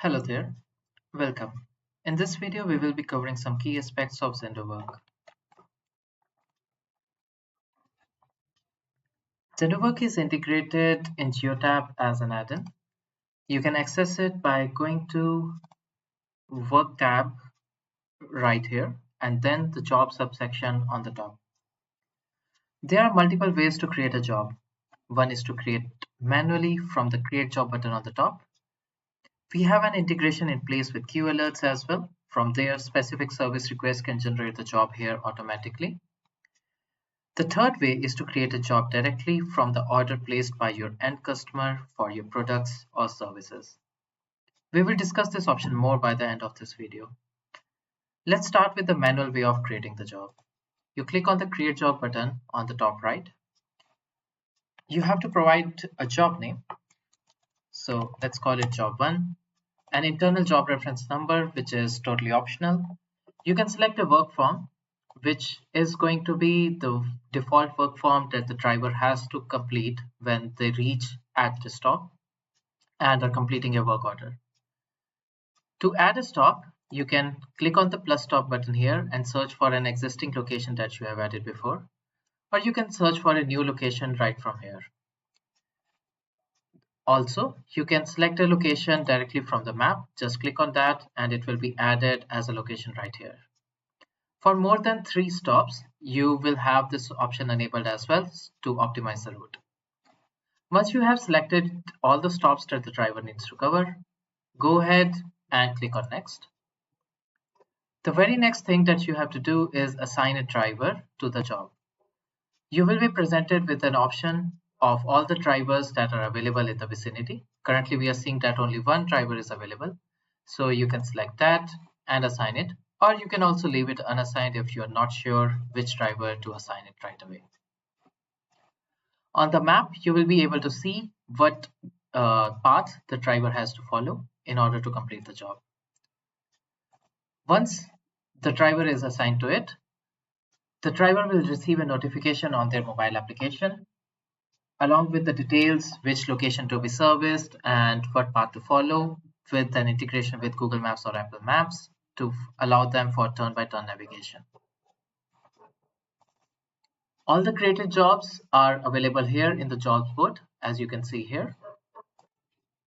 Hello there, welcome. In this video, we will be covering some key aspects of ZenduWork. ZenduWork is integrated in Geotab as an add-in. You can access it by going to Work tab right here and then the Job subsection on the top. There are multiple ways to create a job. One is to create manually from the Create Job button on the top. We have an integration in place with queue alerts as well. From there, specific service requests can generate the job here automatically. The third way is to create a job directly from the order placed by your end customer for your products or services. We will discuss this option more by the end of this video. Let's start with the manual way of creating the job. You click on the Create Job button on the top right. You have to provide a job name. So let's call it Job 1, an internal job reference number, which is totally optional. You can select a work form, which is going to be the default work form that the driver has to complete when they reach at the stop and are completing a work order. To add a stop, you can click on the plus stop button here and search for an existing location that you have added before, or you can search for a new location right from here. Also, you can select a location directly from the map. Just click on that and it will be added as a location right here. For more than 3 stops, you will have this option enabled as well to optimize the route. Once you have selected all the stops that the driver needs to cover, go ahead and click on Next. The very next thing that you have to do is assign a driver to the job. You will be presented with an option of all the drivers that are available in the vicinity. Currently, we are seeing that only one driver is available. So you can select that and assign it. Or you can also leave it unassigned if you are not sure which driver to assign it right away. On the map, you will be able to see what path the driver has to follow in order to complete the job. Once the driver is assigned to it, the driver will receive a notification on their mobile application along with the details, which location to be serviced and what path to follow, with an integration with Google Maps or Apple Maps to allow them for turn-by-turn navigation. All the created jobs are available here in the jobs board, as you can see here.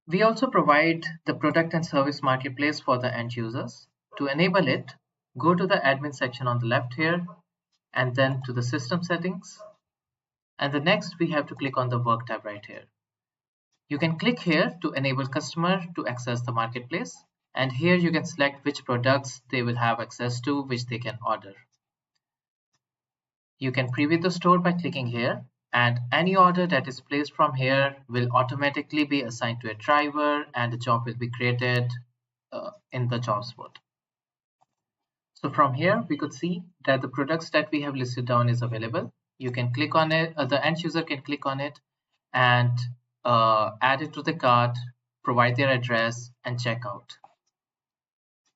We also provide the product and service marketplace for the end users. To enable it, go to the admin section on the left here and then to the system settings. And the next we have to click on the work tab right here. You can click here to enable customer to access the marketplace. And here you can select which products they will have access to, which they can order. You can preview the store by clicking here, and any order that is placed from here will automatically be assigned to a driver and the job will be created in the jobs board. So from here, we could see that the products that we have listed down is available. You can click on it, the end user can click on it and add it to the cart, provide their address and check out.